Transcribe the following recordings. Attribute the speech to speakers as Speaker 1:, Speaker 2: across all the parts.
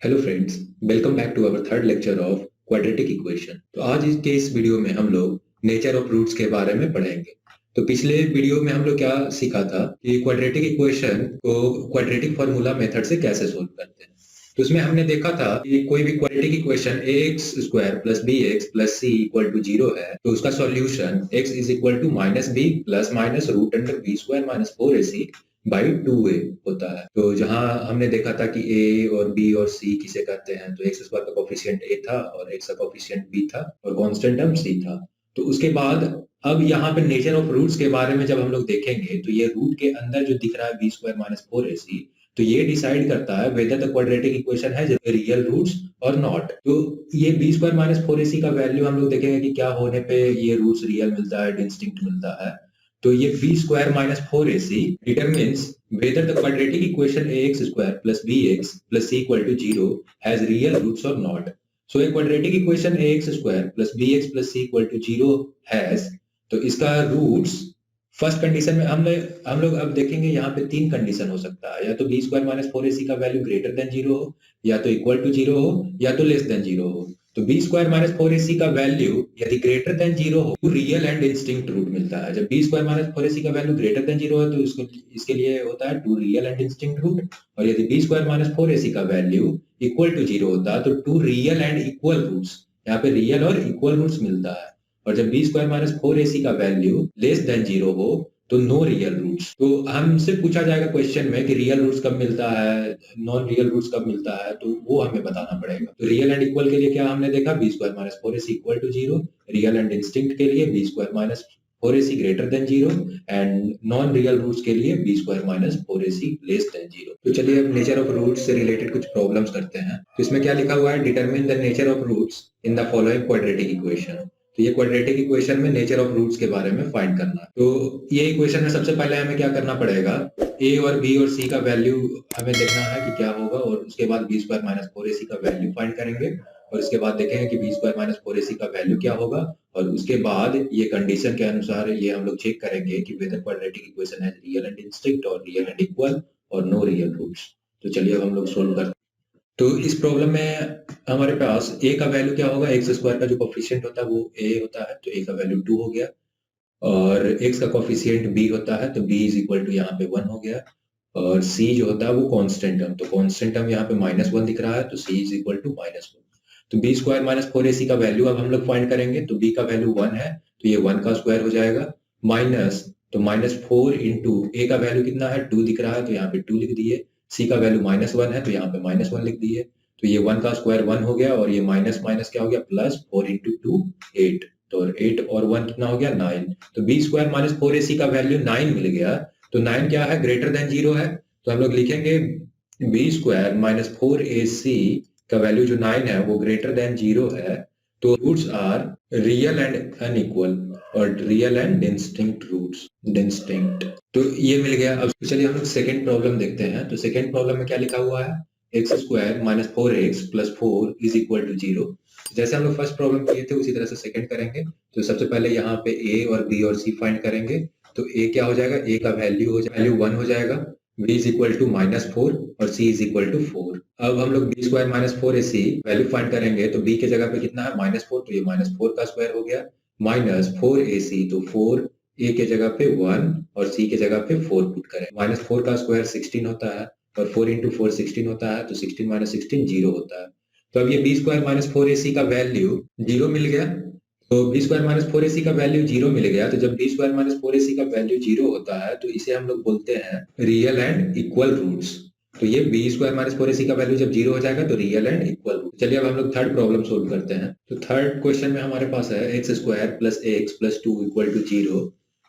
Speaker 1: Hello friends, welcome back to our third lecture of quadratic equation. तो आज के इस वीडियो में हम लोग नेचर ऑफ रूट्स के बारे में पढ़ेंगे। तो पिछले वीडियो में हम लोग क्या सीखा था कि क्वाड्रेटिक इक्वेशन को क्वाड्रेटिक फॉर्मूला मेथड से कैसे सोल्व करते हैं। तो उसमें हमने देखा था कि कोई भी quadratic equation a x square plus b x plus c equal to 0 है तो उसका solution x is equal to minus b plus minus root under b square minus 4ac by 2a होता है। तो जहां हमने देखा था कि a और b और c किसे कहते हैं, तो एक्स स्क्वायर का कोफिशिएंट a था और x का कोफिशिएंट b था और कांस्टेंट टर्म c था। तो उसके बाद अब यहाँ पे नेचर ऑफ रूट्स के बारे में जब हम लोग देखेंगे तो ये रूट के अंदर जो दिख रहा है बी स्क्वायर माइनस 4ac, तो ये डिसाइड करता है वेदर द क्वाड्रेटिक इक्वेशन है रियल रूट्स और नॉट। तो ये बी स्क्वायर माइनस 4ac का वैल्यू हम लोग देखेंगे कि क्या होने पे ये रूट्स रियल मिलता है, डिस्टिंक्ट मिलता है। तो ये b square minus 4ac determines whether the quadratic equation ax square plus bx plus c equal to 0 has real roots or not. So a quadratic equation ax square plus bx plus c equal to 0 has, तो इसका roots first condition में हम लोग अब देखेंगे यहाँ पे तीन कंडीशन हो सकता है, या तो बी स्क्वायर माइनस 4ac का वैल्यू ग्रेटर देन 0 हो, या तो इक्वल टू 0 हो, या तो लेस देन 0 हो। तो बी स्क्वायर माइनस 4ac का वैल्यू यदि ग्रेटर देन 0 हो तो रियल एंड डिस्टिंक्ट रूट मिलता है। जब बी स्क्वायर माइनस 4ac का वैल्यू ग्रेटर देन 0 है तो इसके लिए होता है two real and distinct root, और यदि बी स्क्वायर माइनस 4ac का वैल्यू इक्वल टू 0 होता है तो two real and equal roots, यहाँ पे रियल और इक्वल रूट्स मिलता है। और जब बी स्क्वायर माइनस 4ac का वैल्यू लेस देन 0 हो तो नो रियल रूट्स। तो हमसे पूछा जाएगा क्वेश्चन में कि रियल रूट्स कब मिलता है, नॉन रियल रूट्स कब मिलता है, तो वो हमें बताना पड़ेगा। तो रियल एंड इक्वल के लिए क्या हमने देखा, b square minus 4ac equal to 0। Real and distinct के लिए b square minus 4ac greater than 0 and non real roots के लिए b square minus 4ac less than 0। तो चलिए अब नेचर ऑफ रूट्स से रिलेटेड कुछ प्रॉब्लम्स करते हैं। तो इसमें क्या लिखा हुआ है, determine the nature of roots in the following quadratic equation. तो ये क्वाड्रेटिक इक्वेशन में नेचर ऑफ रूट्स के बारे में फाइंड करना है। तो ये इक्वेशन में सबसे पहले हमें क्या करना पड़ेगा, a और b और c का वैल्यू हमें देखना है कि क्या होगा, और उसके बाद बी स्क्वायर माइनस 4ac का वैल्यू फाइंड करेंगे, और इसके बाद देखेंगे कि बी स्क्वायर माइनस 4ac का वैल्यू क्या होगा, और उसके बाद ये कंडीशन के अनुसार ये हम लोग चेक करेंगे कि वेदर क्वाड्रेटिक इक्वेशन है रियल एंड डिस्टिंक्ट और रियल एंड इक्वल और नो रियल रूट्स। तो चलिए अब हम लोग सोल्व करते हैं। तो इस प्रॉब्लम में हमारे पास a का वैल्यू क्या होगा, एक्स स्क्वायर का जो कोफिशिएंट होता है वो a होता है, तो a का वैल्यू 2 हो गया, और x का कोफिशिएंट b होता है तो b इज इक्वल टू यहाँ पे 1 हो गया, और c जो होता है वो कांस्टेंट टर्म, तो कांस्टेंट टर्म यहाँ पे -1 दिख रहा है तो c इज इक्वल टू -1। तो बी स्क्वायर माइनस 4ac का वैल्यू अब हम लोग फाइंड करेंगे। तो b का वैल्यू 1 है तो ये 1 का स्क्वायर हो जाएगा, माइनस तो -4 इंटू a का वैल्यू कितना है 2 दिख रहा है तो यहाँ पे 2 लिख दिए, c का वैल्यू -1 है तो यहाँ पे -1 लिख दिए, तो ये 1 का स्क्वायर 1 हो गया, और ये माइनस माइनस क्या हो गया प्लस, 4 इंटू 2 8, तो 8 और 1 कितना हो गया 9। तो बी स्क्वायर माइनस 4ac का वैल्यू 9 मिल गया। तो 9 क्या है, ग्रेटर देन 0 है, तो हम लोग लिखेंगे बी स्क्वायर माइनस 4ac का वैल्यू जो 9 है वो ग्रेटर देन 0 है, तो roots are real and unequal और real and distinct roots, distinct. तो ये मिल गया। अब चलिए हम लोग सेकंड प्रॉब्लम देखते हैं। तो सेकंड प्रॉब्लम में क्या लिखा हुआ है, x square minus 4x plus 4 is equal to 0। जैसे हम लोग फर्स्ट प्रॉब्लम किए थे उसी तरह से सेकंड करेंगे। तो सबसे पहले यहाँ पे a और b और c फाइंड करेंगे। तो a क्या हो जाएगा, a का वैल्यू 1 हो जाएगा, b इज इक्वल टू -4 और c इज इक्वल टू 4। अब हम लोग b square minus 4ac value find करेंगे। तो b के जगह पे कितना है -4, तो ये -4 का स्क्वायर हो गया, माइनस 4ac, तो 4 a के जगह पे 1 और c के जगह पे 4 पुट करें। -4 का स्क्वायर 16 होता है, और 4 इंटू 4 16 होता है, तो 16 माइनस 16 0 होता है। तो अब ये बी स्क्वायर माइनस 4ac का वैल्यू 0 मिल गया। तो बी स्क्वायर माइनस 4ac का वैल्यू 0 मिल गया। तो जब बी स्क्वायर माइनस 4ac का वैल्यू 0 होता है तो इसे हम लोग बोलते हैं रियल एंड इक्वल रूट्स। तो ये बी स्क्वायर माइनस 4ac का वैल्यू जब 0 हो जाएगा तो रियल एंड इक्वल रूट। चलिए अब हम लोग थर्ड प्रॉब्लम सोल्व करते हैं। तो थर्ड क्वेश्चन में हमारे पास है x square plus x plus 2 equal to 0।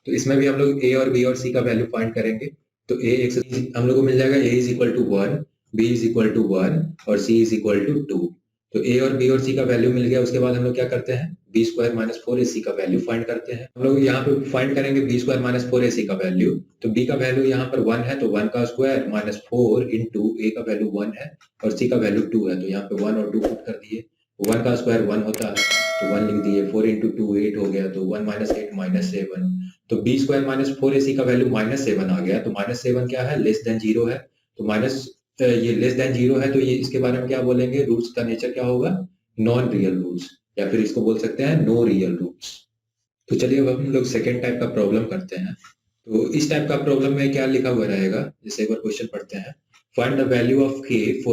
Speaker 1: तो इसमें भी हम लोग a और b और c का वैल्यू फाइंड करेंगे। तो a एक्स हम लोग को मिल जाएगा, a is equal to 1, b is equal to 1 और c इज इक्वल टू 2। तो a और b और c का वैल्यू मिल गया। उसके बाद हम लोग क्या करते हैं, बी स्क्वायर माइनस 4ac का वैल्यू फाइंड करते हैं। हम लोग यहाँ पे फाइंड करेंगे बी स्क्वायर माइनस 4ac का वैल्यू। तो b का वैल्यू यहाँ पर 1 है तो 1 का स्क्वायर माइनस 4 इंटू a का वैल्यू 1 है और c का वैल्यू 2 है, तो यहाँ पे 1 और 2 पुट कर दिए। 1 का स्क्वायर 1 होता है तो 1 लिख दिए, 4 इंटू 2 8 हो गया, तो 1 माइनस 8 माइनस 7। तो बी स्क्वायर माइनस 4ac का वैल्यू -7 आ गया। तो -7 क्या है, लेस देन 0 है, तो ये लेस देन जीरो है तो ये इसके बारे में क्या बोलेंगे, रूट्स का नेचर क्या होगा, नॉन रियल रूट्स, या फिर इसको बोल सकते हैं नो रियल रूट्स। तो चलिए अब हम लोग सेकेंड टाइप का प्रॉब्लम करते हैं। तो इस टाइप का प्रॉब्लम में क्या लिखा हुआ रहेगा, जैसे एक बार क्वेश्चन पढ़ते हैं। Find the value of k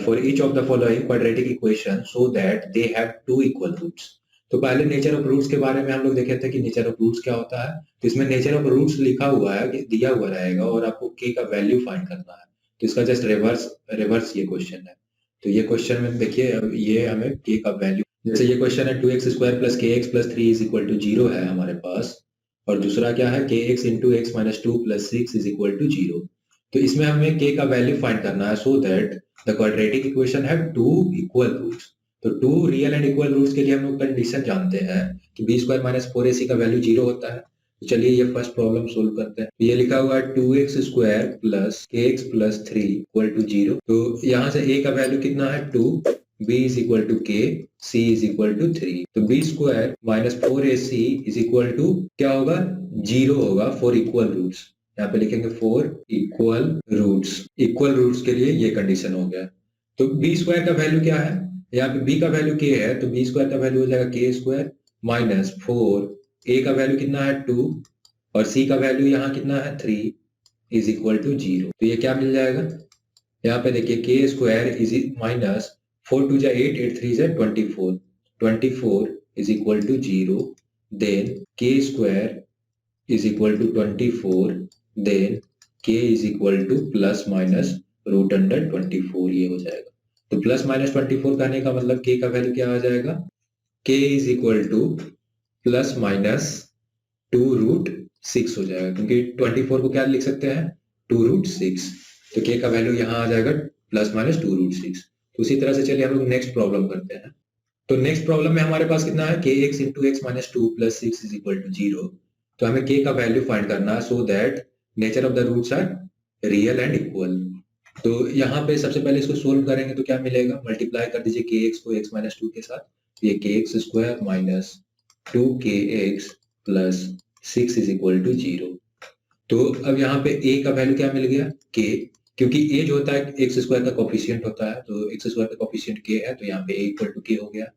Speaker 1: for each of the following quadratic equation so that they have two equal roots. तो पहले नेचर ऑफ रूट्स के बारे में हम लोग देखे थे कि नेचर ऑफ रूट्स क्या होता है। तो इसमें नेचर ऑफ रूट्स लिखा हुआ है कि दिया हुआ रहेगा और आपको k का वैल्यू फाइंड करना है। तो इसका जस्ट रिवर्स ये क्वेश्चन है। तो ये क्वेश्चन में देखिए, अब ये हमें k का वैल्यू, जैसे ये क्वेश्चन है 2x square plus k x plus 3 is equal to 0 है हमारे पास, और दूसरा क्या है k x into x minus 2 plus 6 is equal to 0। तो इसमें हमें k का वैल्यू फाइंड करना है so that the quadratic equation have two equal roots. तो two real and equal roots के लिए हम लोग कंडीशन जानते हैं कि बी स्क्वायर माइनस 4ac का वैल्यू 0 होता है। तो चलिए ये फर्स्ट प्रॉब्लम सोल्व करते हैं। ये लिखा हुआ है 2x square plus k x plus 3 equal to 0। तो यहाँ से a का वैल्यू कितना है 2, b is equal to k, c is equal to 3। तो b square minus 4ac is equal to क्या होगा, 0 होगा फॉर इक्वल रूट्स। यहाँ पे लिखेंगे for equal roots. Equal roots के लिए ये कंडीशन हो गया। तो b स्क्वायर का वैल्यू क्या है, यहाँ पे b का वैल्यू k है तो b स्क्वायर का वैल्यू हो जाएगा k स्क्वायर माइनस 4, a का वैल्यू कितना है 2 और c का वैल्यू यहाँ कितना है 3 इज इक्वल टू 0। तो ये क्या मिल जाएगा, यहाँ पे देखिए k square is minus 4 two जा 8, 8 3 जा 24, 24 is equal to 0। Then k square is equal to 24, then k is equal to plus minus root under 24 ये हो जाएगा। तो प्लस माइनस 24 कहने का मतलब k का वैल्यू क्या आ जाएगा, k is equal to plus minus 2 root 6 हो जाएगा, क्योंकि 24 को क्या लिख सकते हैं 2 रूट 6। तो k का वैल्यू यहाँ आ जाएगा प्लस माइनस 2 रूट 6। तो उसी तरह से चलिए हम लोग नेक्स्ट प्रॉब्लम करते हैं। तो नेक्स्ट प्रॉब्लम में हमारे पास कितना है, k x into x minus 2 plus 6 is equal to 0। तो हमें k का वैल्यू फाइंड करना है so that nature of the roots are real and equal. तो यहाँ पे सबसे पहले इसको सोल्व करेंगे तो क्या मिलेगा, मल्टीप्लाई कर दीजिए के एक्स को एक्स माइनस 2 के साथ। ये के x square minus 2 k x plus 6 is equal to 0। तो अब यहाँ पे a का वैल्यू क्या मिल गया k, क्योंकि a जो होता है एक्स स्क्वायर का कोफिशिएंट होता है, तो एक्स स्क्वायर का कोफिशिएंट k है, तो यहाँ पे a इक्वल टू k हो गया।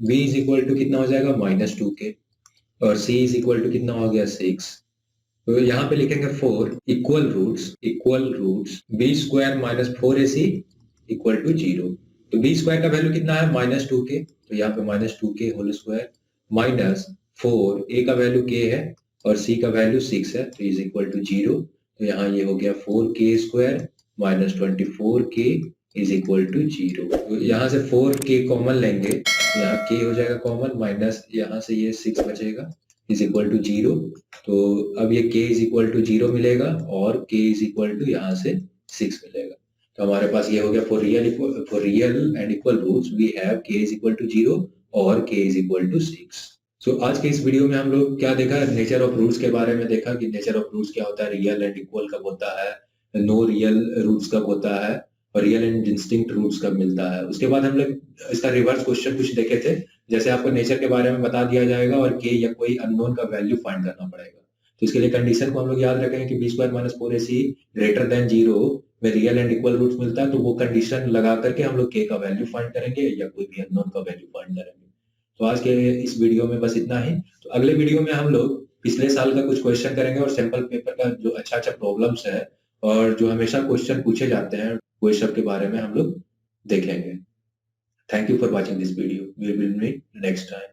Speaker 1: b इज इक्वल टू कितना हो जाएगा माइनस 2k, और c इज इक्वल टू कितना हो गया 6। तो यहाँ पे लिखेंगे for equal roots b square minus 4ac equal to 0। तो बी स्क्वायर का वैल्यू कितना है माइनस 2k, तो यहाँ पे minus 2k whole square minus 4, a का वैल्यू k है और c का वैल्यू 6 है, तो इज इक्वल टू 0। तो यहाँ ये हो गया 4k square minus 24k is equal to 0। तो यहाँ से 4k कॉमन लेंगे, तो यहाँ k हो जाएगा कॉमन, माइनस यहाँ से ये 6 बचेगा इज इक्वल टू 0। तो अब ये k इज इक्वल टू 0 मिलेगा और k इज इक्वल टू यहाँ से 6 मिलेगा। तो हमारे पास ये हो गया for real and equal roots we have k is equal to 0 और k is equal to 6। So आज के इस वीडियो में हम लोग क्या देखा, नेचर ऑफ रूट्स के बारे में देखा कि नेचर ऑफ रूट्स क्या होता है, रियल एंड इक्वल कब होता है, नो रियल रूट्स कब होता है और रियल एंड डिस्टिंक्ट रूट्स कब मिलता है। उसके बाद हम लोग इसका रिवर्स क्वेश्चन कुछ देखे थे, जैसे आपको नेचर के बारे में बता दिया जाएगा और k या कोई अननोन का वैल्यू फाइंड करना पड़ेगा। तो इसके लिए कंडीशन को हम लोग याद रखेंगे कि b square minus 4ac greater than 0 में रियल एंड इक्वल रूट्स मिलता है, तो वो कंडीशन लगा करके हम लोग k का वैल्यू फाइंड करेंगे या कोई भी अननोन का वैल्यू फाइंड करेंगे। तो आज के इस वीडियो में बस इतना ही। तो अगले वीडियो में हम लोग पिछले साल का कुछ क्वेश्चन करेंगे और सैंपल पेपर का जो अच्छा प्रॉब्लम्स है और जो हमेशा क्वेश्चन पूछे जाते हैं वो सब के बारे में हम लोग देखेंगे। Thank you for watching this video, we will meet next time.